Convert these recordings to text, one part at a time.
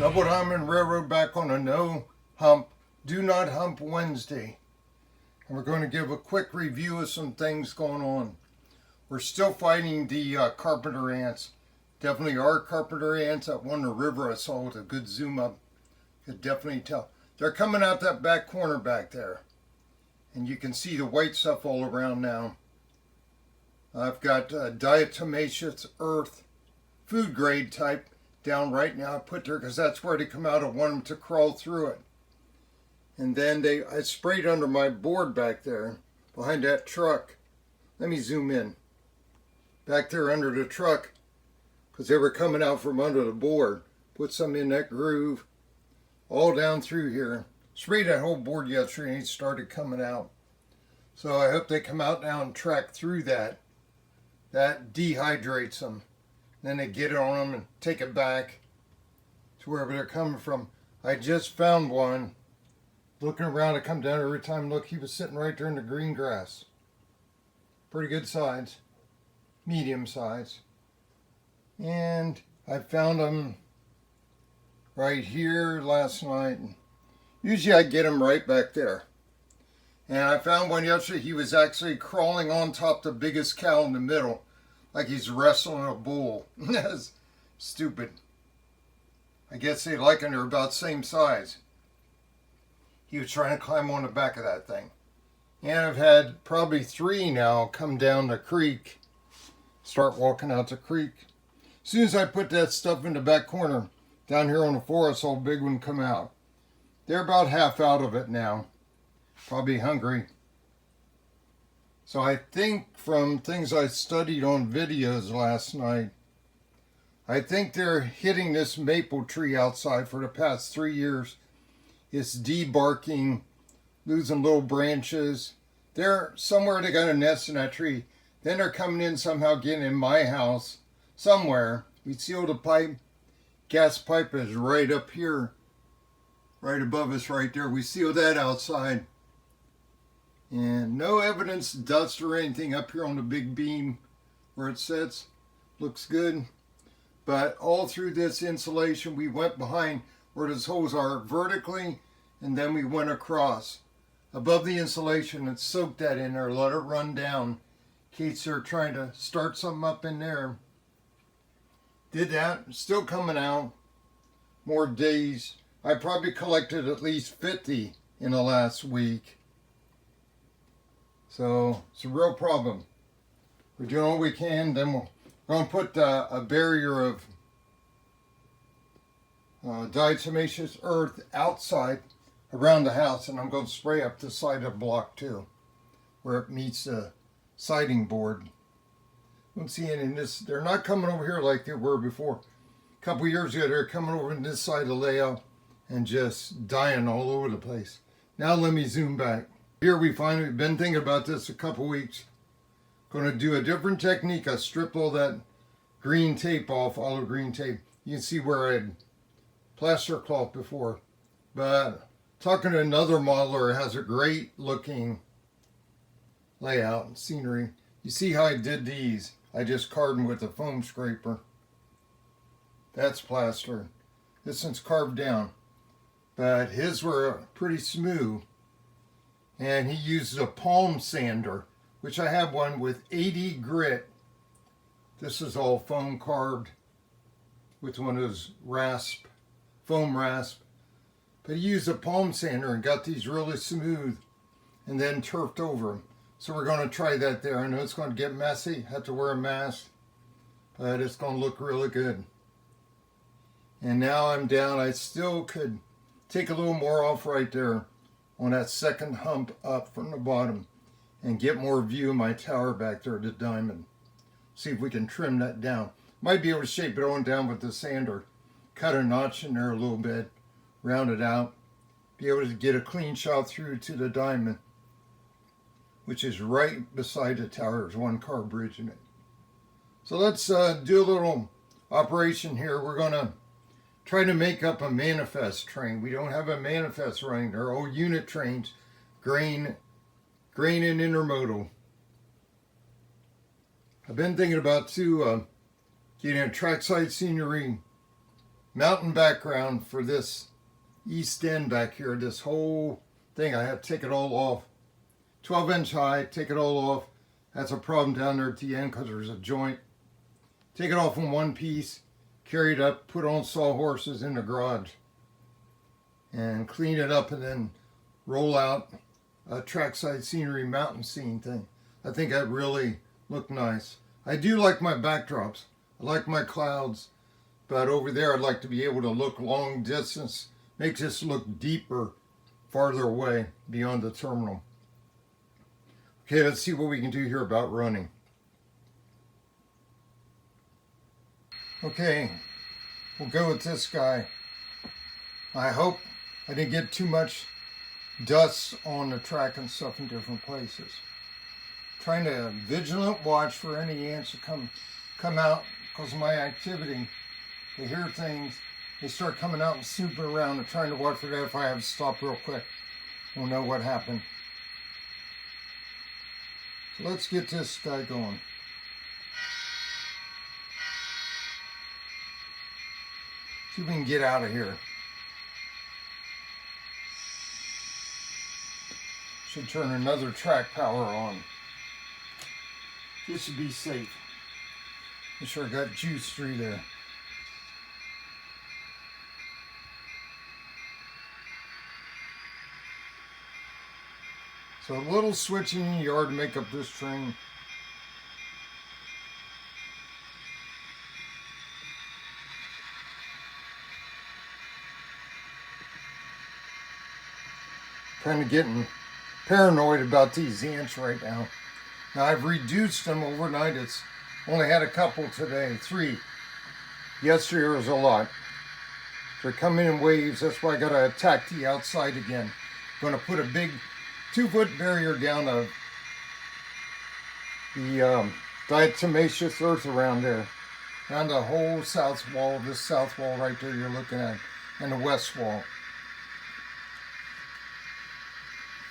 Double Diamond Railroad back on a no hump, do not hump Wednesday. And we're going to give a quick review of some things going on. We're still fighting the carpenter ants. Definitely are carpenter ants. That one in the river I saw with a good zoom up. Could definitely tell. They're coming out that back corner back there. And you can see the white stuff all around now. I've got diatomaceous earth, food grade type, down right now. I put there because that's where they come out. I want them to crawl through it. And then I sprayed under my board back there, behind that truck. Let me zoom in. Back there under the truck, because they were coming out from under the board. Put some in that groove, all down through here. Sprayed that whole board yesterday and it started coming out. So I hope they come out now and track through that. That dehydrates them. Then they get it on them and take it back to wherever they're coming from. I just found one. Looking around, I come down every time. Look, he was sitting right there in the green grass. Pretty good size. Medium size. And I found them right here last night. Usually I get them right back there. And I found one yesterday. He was actually crawling on top the biggest cow in the middle. Like he's wrestling a bull. That's stupid. I guess they like them. They're about the same size. He was trying to climb on the back of that thing. And I've had probably 3 now come down the creek. Start walking out the creek. As soon as I put that stuff in the back corner, down here on the floor, I saw a big one come out. They're about half out of it now. Probably hungry. So I think from things I studied on videos last night, I think they're hitting this maple tree outside for the past 3 years. It's debarking, losing little branches. They're somewhere they got a nest in that tree. Then they're coming in somehow, getting in my house somewhere. We sealed the pipe. Gas pipe is right up here, right above us right there. We sealed that outside. And no evidence, dust or anything up here on the big beam where it sits. Looks good. But all through this insulation, we went behind where those holes are vertically, and then we went across. Above the insulation and soaked that in there, let it run down in case they're trying to start something up in there. Did that, still coming out. More days. I probably collected at least 50 in the last week. So it's a real problem. We're doing all we can. Then we're going to put a barrier of diatomaceous earth outside around the house, and I'm going to spray up the side of the block too, where it meets the siding board. Don't see any in this. They're not coming over here like they were before. A couple years ago, they're coming over in this side of the layout and just dying all over the place. Now let me zoom back. Here we finally been thinking about this a couple weeks. Going to do a different technique. I stripped all that green tape off, olive green tape. You can see where I had plaster cloth before. But talking to another modeler who has a great looking layout and scenery. You see how I did these? I just carved them with a foam scraper. That's plaster. This one's carved down. But his were pretty smooth. And he uses a palm sander, which I have one with 80 grit. This is all foam carved with one of those foam rasp. But he used a palm sander and got these really smooth and then turfed over them. So we're going to try that there. I know it's going to get messy, have to wear a mask, but it's going to look really good. And now I'm down. I still could take a little more off right there on that second hump up from the bottom and get more view of my tower back there, the diamond. See if we can trim that down. Might be able to shape it on down with the sander. Cut a notch in there a little bit, round it out. Be able to get a clean shot through to the diamond, which is right beside the tower. There's one car bridge in it. So let's do a little operation here. We're going to try to make up a manifest train. We don't have a manifest running. They're all unit trains, grain and intermodal. I've been thinking about too getting a trackside scenery mountain background for this east end back here. This whole thing, I have to take it all off. 12-inch high, take it all off. That's a problem down there at the end because there's a joint. Take it off in one piece, carry it up, put it on sawhorses in the garage, and clean it up, and then roll out a trackside scenery mountain scene thing. I think that really looked nice. I do like my backdrops. I like my clouds, but over there I'd like to be able to look long distance, make this look deeper, farther away beyond the terminal. Okay, let's see what we can do here about running. Okay, we'll go with this guy. I hope I didn't get too much dust on the track and stuff in different places. Trying to vigilant watch for any ants that come out because of my activity. They hear things, they start coming out and snooping around and trying to watch for that. If I have to stop real quick, we'll know what happened. So let's get this guy going. See if we can get out of here. Should turn another track power on. Just to be safe. Make sure I got juice through there. So a little switching in the yard to make up this train. Kind of getting paranoid about these ants right now. Now I've reduced them overnight. It's only had a couple today, 3. Yesterday was a lot. They're coming in waves. That's why I got to attack the outside again. Going to put a big 2-foot barrier down the diatomaceous earth around there, around the whole south wall. This south wall right there you're looking at, and the west wall.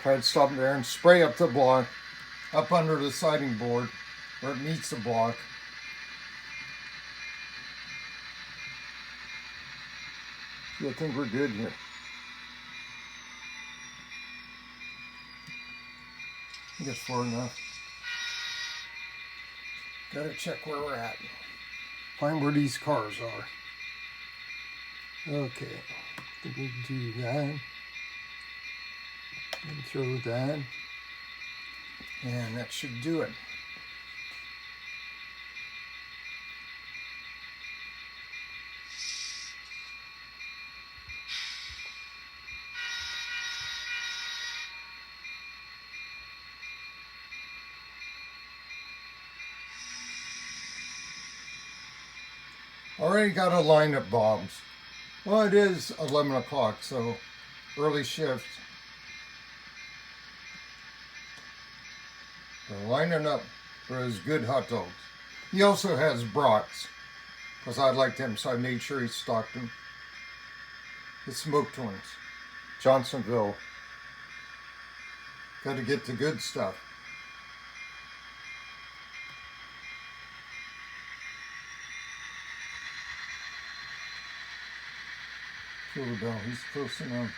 Try to stop there and spray up the block, up under the siding board where it meets the block. I think we're good here. I think it's far enough. Gotta check where we're at. Find where these cars are. Okay, I think we can do that. And throw that. And that should do it. Already got a line of bombs. Well, it is 11 o'clock, so early shift. They're lining up for his good hot dogs. He also has brats, because I liked him, so I made sure he stocked them. The smoked ones. Johnsonville. Got to get the good stuff. Kill the bell, he's close enough.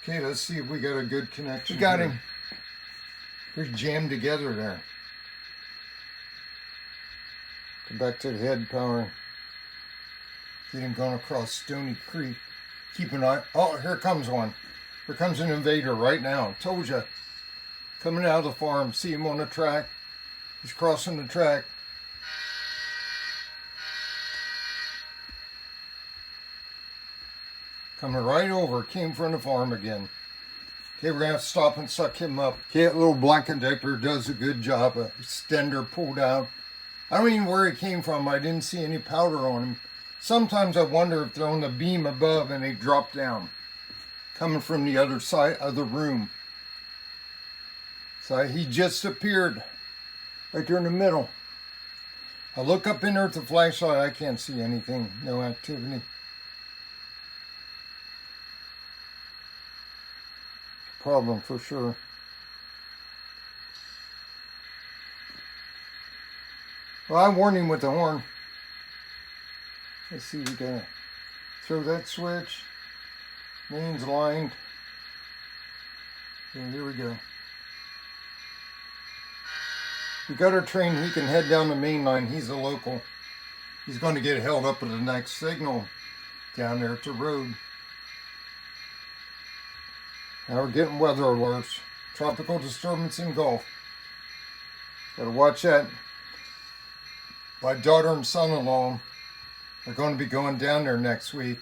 Okay, let's see if we got a good connection. We got him. We're jammed together there. Go back to the head power. Get him going across Stony Creek. Keep an eye. Oh, here comes one. Here comes an invader right now. Told you. Coming out of the farm. See him on the track. He's crossing the track. Coming right over. Came from the farm again. Okay, we're going to have to stop and suck him up. Okay, that little black conductor does a good job. A extender pulled out. I don't even know where he came from. I didn't see any powder on him. Sometimes I wonder if they're on the beam above and they drop down. Coming from the other side of the room. So he just appeared right there in the middle. I look up in there with the flashlight, I can't see anything, no activity. Problem for sure. Well, I warned him with the horn. Let's see, we gotta throw that switch. Main's lined. Yeah, here we go. We got our train, he can head down the main line. He's a local. He's going to get held up at the next signal down there at the road. Now we're getting weather alerts. Tropical disturbance in Gulf. Gotta watch that. My daughter and son-in-law are going to be going down there next week.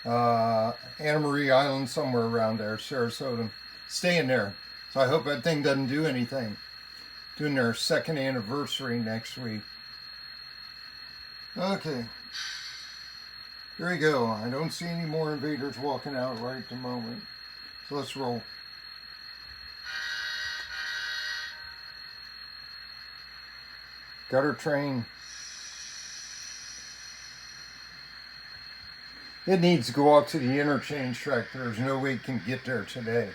Anna Maria Island, somewhere around there, Sarasota. Staying there. So I hope that thing doesn't do anything. Doing their 2nd anniversary next week. Okay. Here we go. I don't see any more invaders walking out right at the moment. So let's roll. Got our train. It needs to go out to the interchange track. There's no way it can get there today.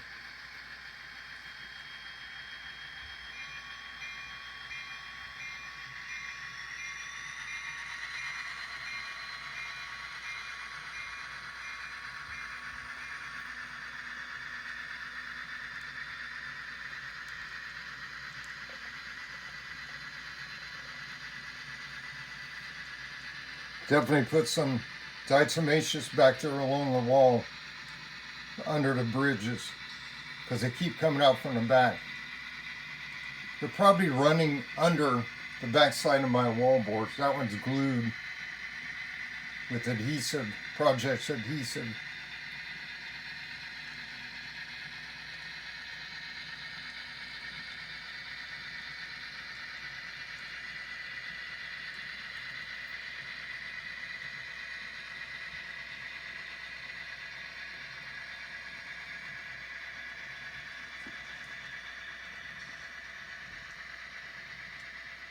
Definitely put some diatomaceous back there along the wall under the bridges because they keep coming out from the back. They're probably running under the back side of my wall boards. That one's glued with adhesive, Project adhesive.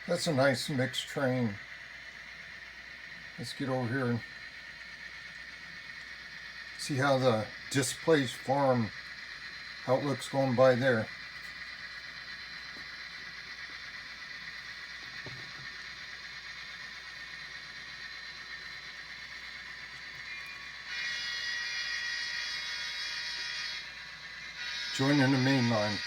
That's a nice mixed train. Let's get over here and see how the displaced farm, how it looks going by there. Joining the main line.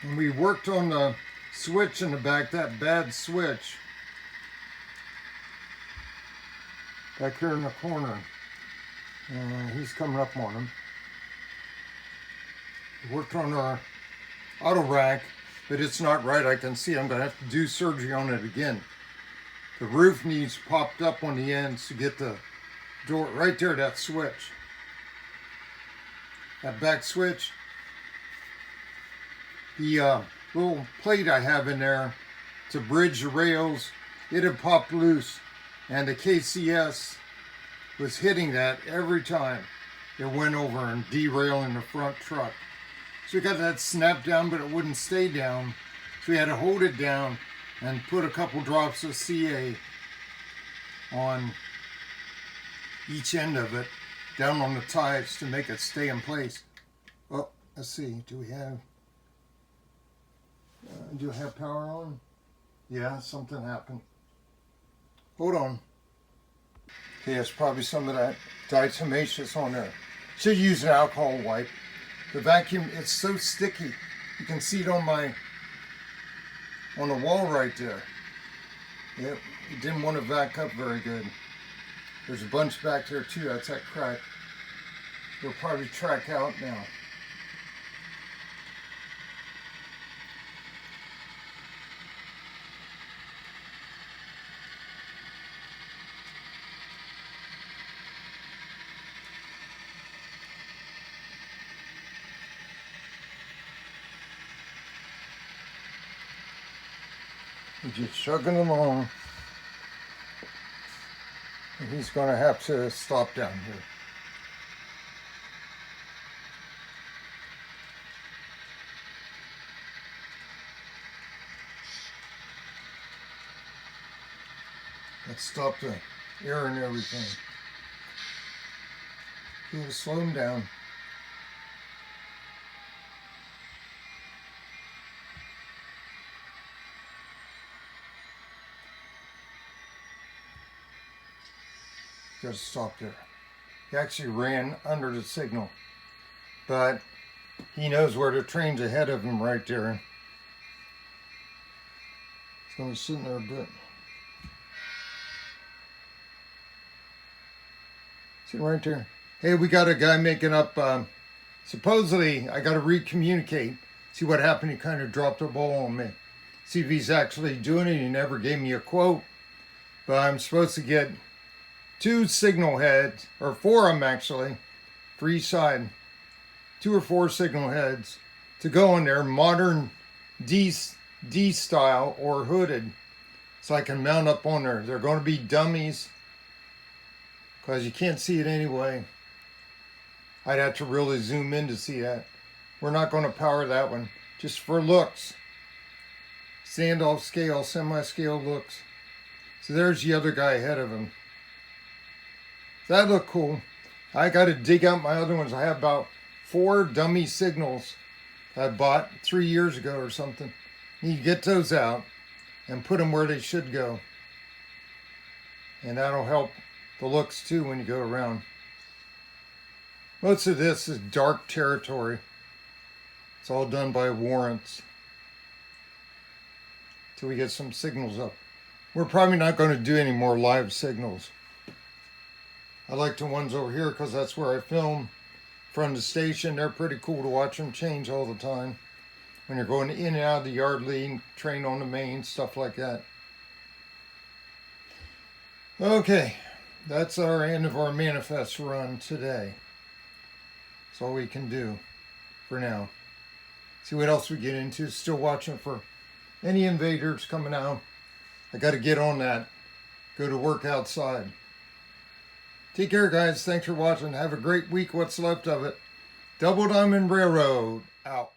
And we worked on the switch in the back, that bad switch. Back here in the corner. He's coming up on him. We worked on our auto rack, but it's not right. I can see I'm going to have to do surgery on it again. The roof needs popped up on the ends to get the door right there, that switch. That back switch. The little plate I have in there to bridge the rails, it had popped loose, and the KCS was hitting that every time it went over and derailing the front truck. So we got that snap down, but it wouldn't stay down. So we had to hold it down and put a couple drops of CA on each end of it, down on the ties to make it stay in place. Oh, let's see, do I have power on? Yeah, something happened. Hold on. Okay, it's probably some of that diatomaceous on there. Should use an alcohol wipe. The vacuum, it's so sticky. You can see it on the wall right there. It didn't want to vac up very good. There's a bunch back there too. That's that crack. It'll probably track out now. He's just chugging along. And he's going to have to stop down here. Let's stop the air and everything. You gotta slow him down. Just stop there. He actually ran under the signal, but he knows where the train's ahead of him right there. He's going to be sitting there a bit. Sitting right there. Hey, we got a guy making up, supposedly, I got to re-communicate, see what happened. He kind of dropped the ball on me. See if he's actually doing it. He never gave me a quote, but I'm supposed to get 2 signal heads, or 4 of them actually, for each side. 2 or 4 signal heads to go in there, modern D style or hooded, so I can mount up on there. They're going to be dummies because you can't see it anyway. I'd have to really zoom in to see that. We're not going to power that one, just for looks. Standoff scale, semi-scale looks. So there's the other guy ahead of him. That looked cool. I got to dig out my other ones. I have about 4 dummy signals I bought 3 years ago or something. You get those out and put them where they should go. And that'll help the looks too when you go around. Most of this is dark territory. It's all done by warrants. Till we get some signals up. We're probably not going to do any more live signals. I like the ones over here because that's where I film from the station. They're pretty cool to watch them change all the time. When you're going in and out of the yard lead, train on the main, stuff like that. Okay, that's our end of our manifest run today. That's all we can do for now. See what else we get into. Still watching for any invaders coming out. I got to get on that. Go to work outside. Take care, guys. Thanks for watching. Have a great week, what's left of it. Double Diamond Railroad, out.